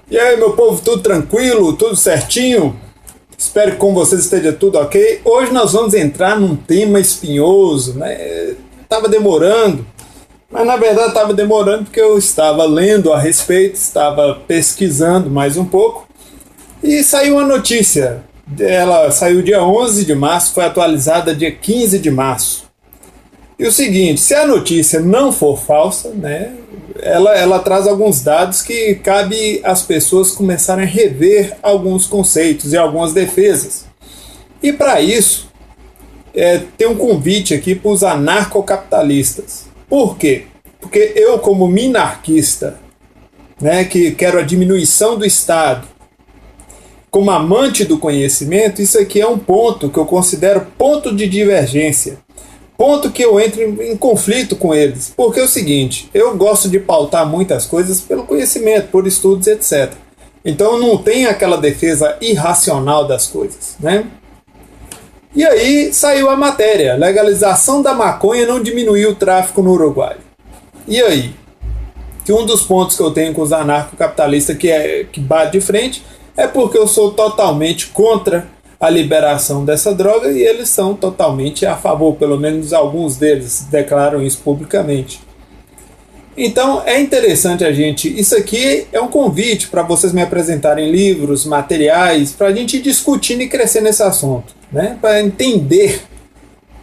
E aí, meu povo, tudo tranquilo, tudo certinho? Espero que com vocês esteja tudo ok. Hoje nós vamos entrar num tema espinhoso, né? Tava demorando, mas na verdade estava demorando porque eu estava lendo a respeito, estava pesquisando mais um pouco e saiu uma notícia. Ela saiu dia 11 de março, foi atualizada dia 15 de março. E o seguinte, se a notícia não for falsa, né, ela traz alguns dados que cabe às pessoas começarem a rever alguns conceitos e algumas defesas. E para isso, tem um convite aqui para os anarcocapitalistas. Por quê? Porque eu, como minarquista, né, que quero a diminuição do Estado, como amante do conhecimento, isso aqui é um ponto que eu considero ponto de divergência. Ponto que eu entro em conflito com eles. Porque é o seguinte, eu gosto de pautar muitas coisas pelo conhecimento, por estudos, etc. Então não tem aquela defesa irracional das coisas, né? E aí saiu a matéria, legalização da maconha não diminuiu o tráfico no Uruguai. E aí? Que um dos pontos que eu tenho com os anarcocapitalistas que bate de frente é porque eu sou totalmente contra a liberação dessa droga e eles são totalmente a favor, pelo menos alguns deles declaram isso publicamente. Então é interessante isso aqui é um convite para vocês me apresentarem livros, materiais, para a gente ir discutindo e crescer nesse assunto, né? Para entender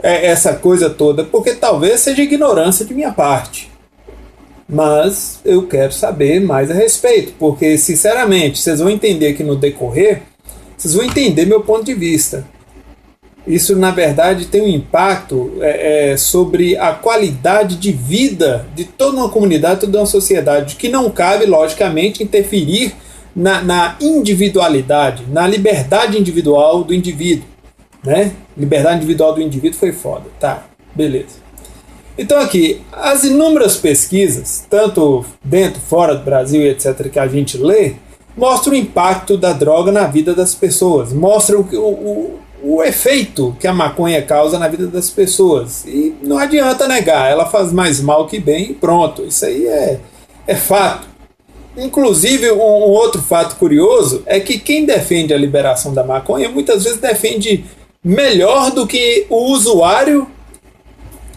essa coisa toda, porque talvez seja ignorância de minha parte. Mas eu quero saber mais a respeito, porque sinceramente, vocês vão entender que no decorrer, vocês vão entender meu ponto de vista. Isso, na verdade, tem um impacto sobre a qualidade de vida de toda uma comunidade, toda uma sociedade, que não cabe, logicamente, interferir na individualidade, na liberdade individual do indivíduo. Né? Liberdade individual do indivíduo foi foda. Tá, beleza. Então aqui, as inúmeras pesquisas, tanto dentro, fora do Brasil, etc., que a gente lê, mostram o impacto da droga na vida das pessoas, mostram o efeito que a maconha causa na vida das pessoas. E não adianta negar, ela faz mais mal que bem e pronto, isso aí é fato. Inclusive, um outro fato curioso é que quem defende a liberação da maconha muitas vezes defende melhor do que o usuário,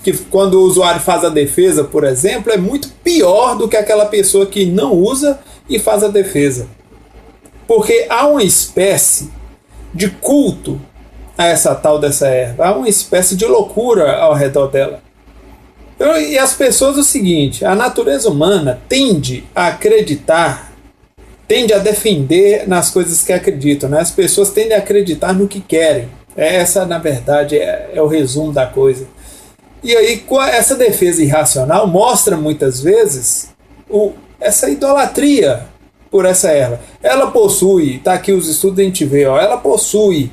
que quando o usuário faz a defesa, por exemplo, é muito pior do que aquela pessoa que não usa e faz a defesa. Porque há uma espécie de culto a essa tal dessa erva, há uma espécie de loucura ao redor dela. E as pessoas, o seguinte, a natureza humana tende a acreditar, tende a defender nas coisas que acreditam, né? As pessoas tendem a acreditar no que querem. Essa, na verdade, é o resumo da coisa. E aí, essa defesa irracional mostra muitas vezes essa idolatria por essa erva. Ela possui, tá aqui os estudos a gente vê, ó, ela possui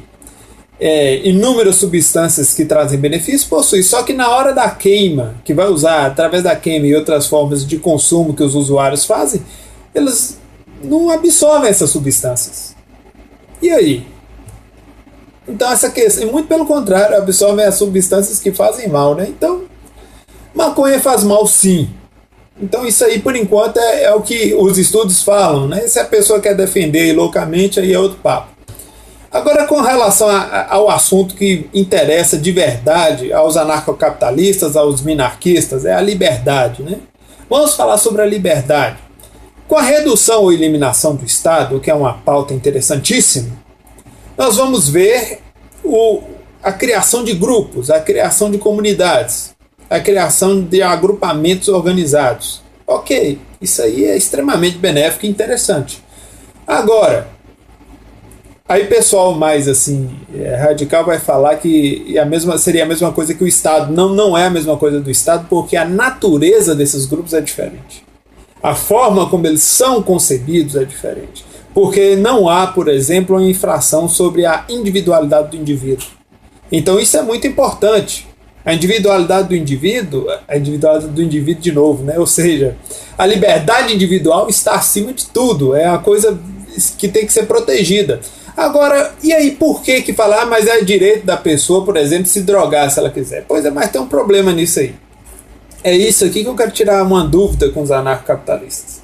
inúmeras substâncias que trazem benefícios, possui, só que na hora da queima, que vai usar através da queima e outras formas de consumo que os usuários fazem, eles não absorvem essas substâncias. E aí? Então essa questão, muito pelo contrário, absorvem as substâncias que fazem mal, né? Então, maconha faz mal sim. Então isso aí, por enquanto, é o que os estudos falam, né? Se a pessoa quer defender loucamente, aí é outro papo. Agora, com relação ao assunto que interessa de verdade aos anarcocapitalistas, aos minarquistas, é a liberdade, né? Vamos falar sobre a liberdade. Com a redução ou eliminação do Estado, que é uma pauta interessantíssima, nós vamos ver a criação de grupos, a criação de comunidades, a criação de agrupamentos organizados. Ok, isso aí é extremamente benéfico e interessante. Agora, aí pessoal mais assim radical vai falar que seria a mesma coisa que o Estado. Não é a mesma coisa do Estado, porque a natureza desses grupos é diferente. A forma como eles são concebidos é diferente. Porque não há, por exemplo, uma infração sobre a individualidade do indivíduo. Então isso é muito importante. A individualidade do indivíduo de novo, né? Ou seja, a liberdade individual está acima de tudo, é uma coisa que tem que ser protegida. Agora, e aí por que falar, mas é direito da pessoa, por exemplo, se drogar se ela quiser? Pois é, mas tem um problema nisso aí. É isso aqui que eu quero tirar uma dúvida com os anarcocapitalistas.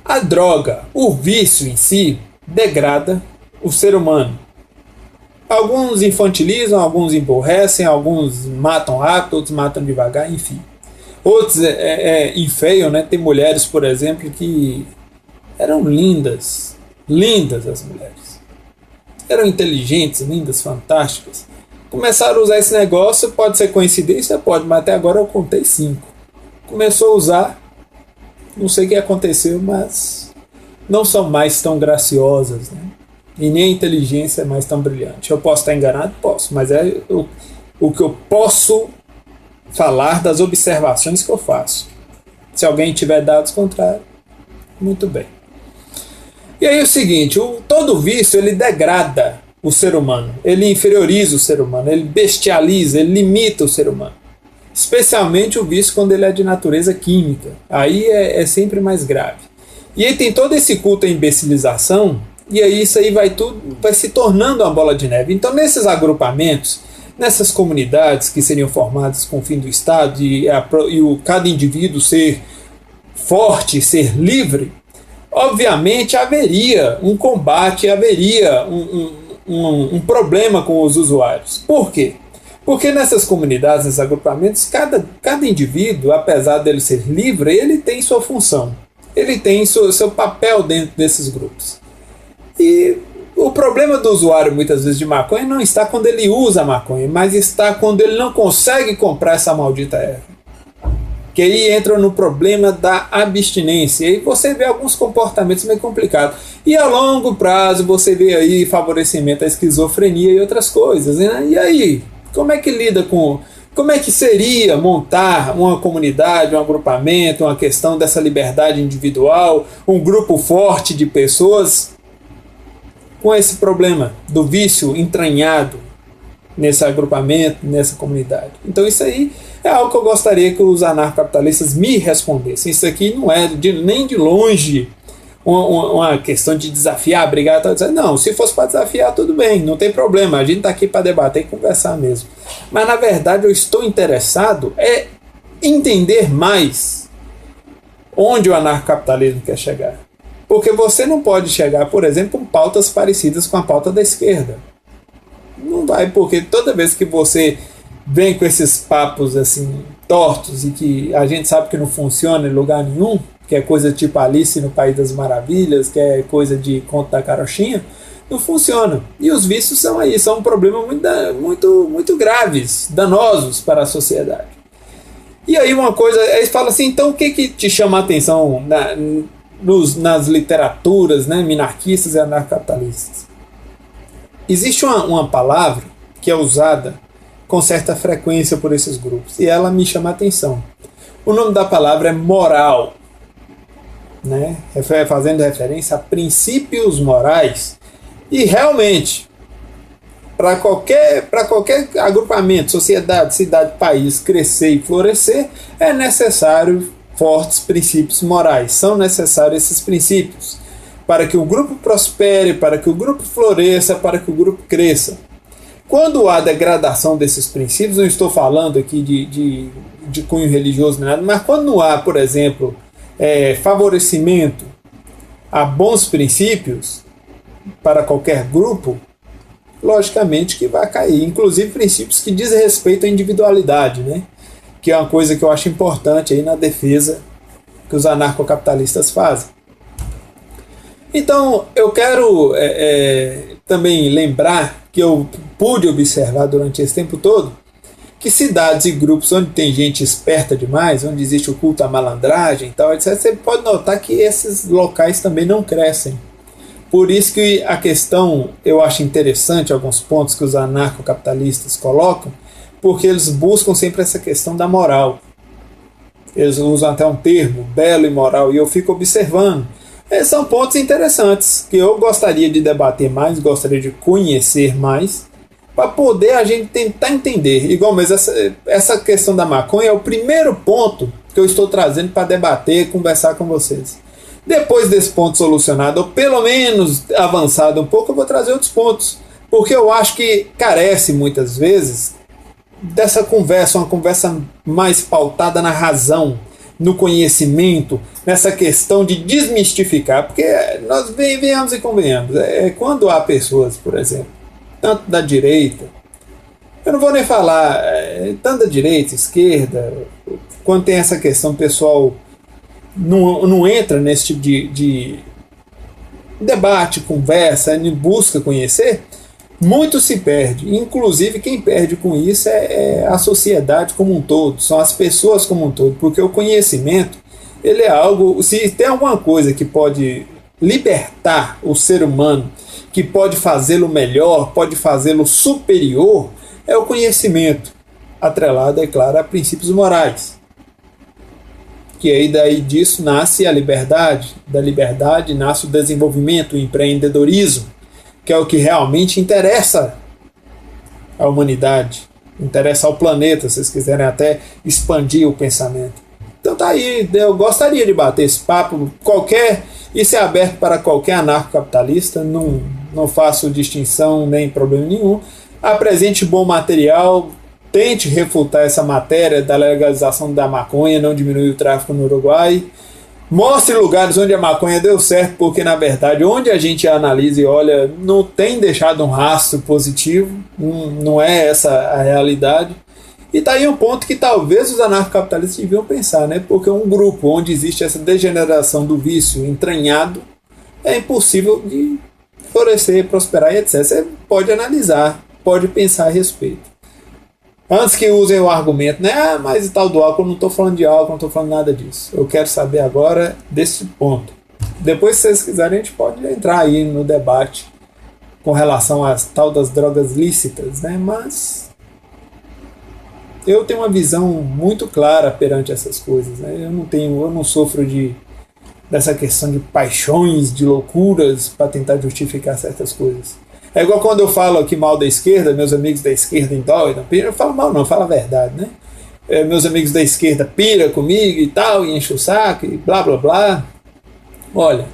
A droga, o vício em si, degrada o ser humano. Alguns infantilizam, alguns emborrecem, alguns matam rápido, outros matam devagar, enfim. Outros enfeiam, né? Tem mulheres, por exemplo, que eram lindas, lindas as mulheres. Eram inteligentes, lindas, fantásticas. Começaram a usar esse negócio, pode ser coincidência, pode, mas até agora eu contei 5. Começou a usar, não sei o que aconteceu, mas não são mais tão graciosas, né? E nem a inteligência é mais tão brilhante. Eu posso estar enganado? Posso, mas é o que eu posso falar das observações que eu faço. Se alguém tiver dados contrários, muito bem. E aí é o seguinte, todo vício ele degrada o ser humano, ele inferioriza o ser humano, ele bestializa, ele limita o ser humano. Especialmente o vício quando ele é de natureza química. Aí é sempre mais grave. E aí tem todo esse culto à imbecilização, e aí isso aí vai se tornando uma bola de neve. Então nesses agrupamentos, nessas comunidades que seriam formadas com o fim do Estado e cada indivíduo ser forte, ser livre, obviamente haveria um combate, haveria um problema com os usuários. Por quê? Porque nessas comunidades, nesses agrupamentos, cada indivíduo, apesar dele ser livre, ele tem sua função. Ele tem seu papel dentro desses grupos. E o problema do usuário, muitas vezes, de maconha não está quando ele usa a maconha, mas está quando ele não consegue comprar essa maldita erva. Que aí entra no problema da abstinência. E aí você vê alguns comportamentos meio complicados. E a longo prazo você vê aí favorecimento à esquizofrenia e outras coisas. Né? E aí, como é que lida com... Como é que seria montar uma comunidade, um agrupamento, uma questão dessa liberdade individual, um grupo forte de pessoas com esse problema do vício entranhado nesse agrupamento, nessa comunidade? Então isso aí é algo que eu gostaria que os anarcocapitalistas me respondessem. Isso aqui não é nem de longe uma questão de desafiar, brigar, tal. Não, se fosse para desafiar, tudo bem, não tem problema, a gente está aqui para debater e conversar mesmo. Mas na verdade eu estou interessado entender mais onde o anarcocapitalismo quer chegar. Porque você não pode chegar, por exemplo, com pautas parecidas com a pauta da esquerda. Não vai, porque toda vez que você vem com esses papos assim tortos e que a gente sabe que não funciona em lugar nenhum, que é coisa tipo Alice no País das Maravilhas, que é coisa de conto da carochinha, não funciona. E os vícios são aí, são um problema muito graves, danosos para a sociedade. E aí uma coisa, eles falam assim, então o que te chama a atenção nas literaturas, né, minarquistas e anarcocapitalistas? Existe uma palavra que é usada com certa frequência por esses grupos, e ela me chama a atenção. O nome da palavra é moral, né? Fazendo referência a princípios morais. E realmente, para qualquer agrupamento, sociedade, cidade, país crescer e florescer, é necessário fortes princípios morais. São necessários esses princípios para que o grupo prospere, para que o grupo floresça, para que o grupo cresça. Quando há degradação desses princípios, não estou falando aqui de cunho religioso, nada, mas quando há, por exemplo, favorecimento a bons princípios para qualquer grupo, logicamente que vai cair. Inclusive princípios que dizem respeito à individualidade, né? Que é uma coisa que eu acho importante aí na defesa que os anarcocapitalistas fazem. Então, eu quero também lembrar que eu pude observar durante esse tempo todo que cidades e grupos onde tem gente esperta demais, onde existe o culto à malandragem e tal, etc., você pode notar que esses locais também não crescem. Por isso que a questão, eu acho interessante alguns pontos que os anarcocapitalistas colocam, porque eles buscam sempre essa questão da moral. Eles usam até um termo, belo e moral, e eu fico observando. São pontos interessantes que eu gostaria de debater mais, gostaria de conhecer mais, para poder a gente tentar entender. Igual mesmo, essa questão da maconha é o primeiro ponto que eu estou trazendo para debater, conversar com vocês. Depois desse ponto solucionado, ou pelo menos avançado um pouco, eu vou trazer outros pontos, porque eu acho que carece muitas vezes dessa conversa, uma conversa mais pautada na razão, no conhecimento, nessa questão de desmistificar, porque nós venhamos e convenhamos, quando há pessoas, por exemplo, tanto da direita, eu não vou nem falar tanto da direita, esquerda, quando tem essa questão, o pessoal não entra nesse tipo de debate, conversa, busca conhecer, muito se perde. Inclusive quem perde com isso é a sociedade como um todo, são as pessoas como um todo, porque o conhecimento, ele é algo, se tem alguma coisa que pode libertar o ser humano, que pode fazê-lo melhor, pode fazê-lo superior, é o conhecimento, atrelado, é claro, a princípios morais. Que aí daí disso nasce a liberdade, da liberdade nasce o desenvolvimento, o empreendedorismo, que é o que realmente interessa à humanidade, interessa ao planeta, se vocês quiserem até expandir o pensamento. Então tá aí, eu gostaria de bater esse papo, isso é aberto para qualquer anarcocapitalista, não faço distinção nem problema nenhum, apresente bom material, tente refutar essa matéria da legalização da maconha, não diminuir o tráfico no Uruguai, mostre lugares onde a maconha deu certo, porque na verdade onde a gente analisa e olha, não tem deixado um rastro positivo, não é essa a realidade. E tá aí um ponto que talvez os anarcocapitalistas deviam pensar, né? Porque um grupo onde existe essa degeneração do vício entranhado, é impossível de florescer, prosperar e etc. Você pode analisar, pode pensar a respeito. Antes que usem o argumento, né? Mas e tal do álcool, eu não estou falando de álcool, não estou falando nada disso. Eu quero saber agora desse ponto. Depois, se vocês quiserem, a gente pode entrar aí no debate com relação às tal das drogas lícitas, né? Mas eu tenho uma visão muito clara perante essas coisas, né? Eu não sofro dessa questão de paixões, de loucuras para tentar justificar certas coisas. É igual quando eu falo aqui mal da esquerda, meus amigos da esquerda endoidam, eu falo mal não, eu falo a verdade, né? Meus amigos da esquerda pira comigo e tal, e enche o saco e blá blá blá. Olha,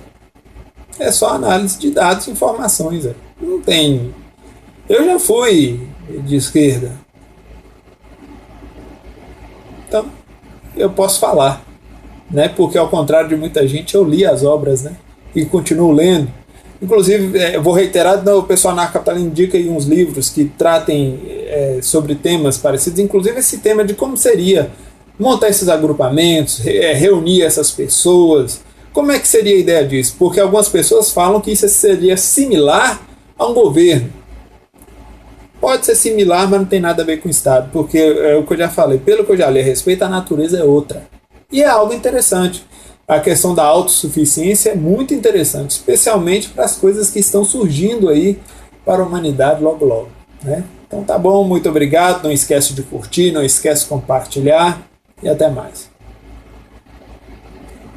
é só análise de dados e informações. Não tem. Eu já fui de esquerda. Então, eu posso falar, né? Porque ao contrário de muita gente, eu li as obras, né? E continuo lendo. Inclusive, eu vou reiterar, o pessoal na Capital indica aí uns livros que tratem sobre temas parecidos, inclusive esse tema de como seria montar esses agrupamentos, reunir essas pessoas, como é que seria a ideia disso? Porque algumas pessoas falam que isso seria similar a um governo. Pode ser similar, mas não tem nada a ver com o Estado, porque é o que eu já falei, pelo que eu já li a respeito, a natureza é outra. E é algo interessante. A questão da autossuficiência é muito interessante, especialmente para as coisas que estão surgindo aí para a humanidade logo logo, né? Então tá bom, muito obrigado, não esquece de curtir, não esquece de compartilhar e até mais.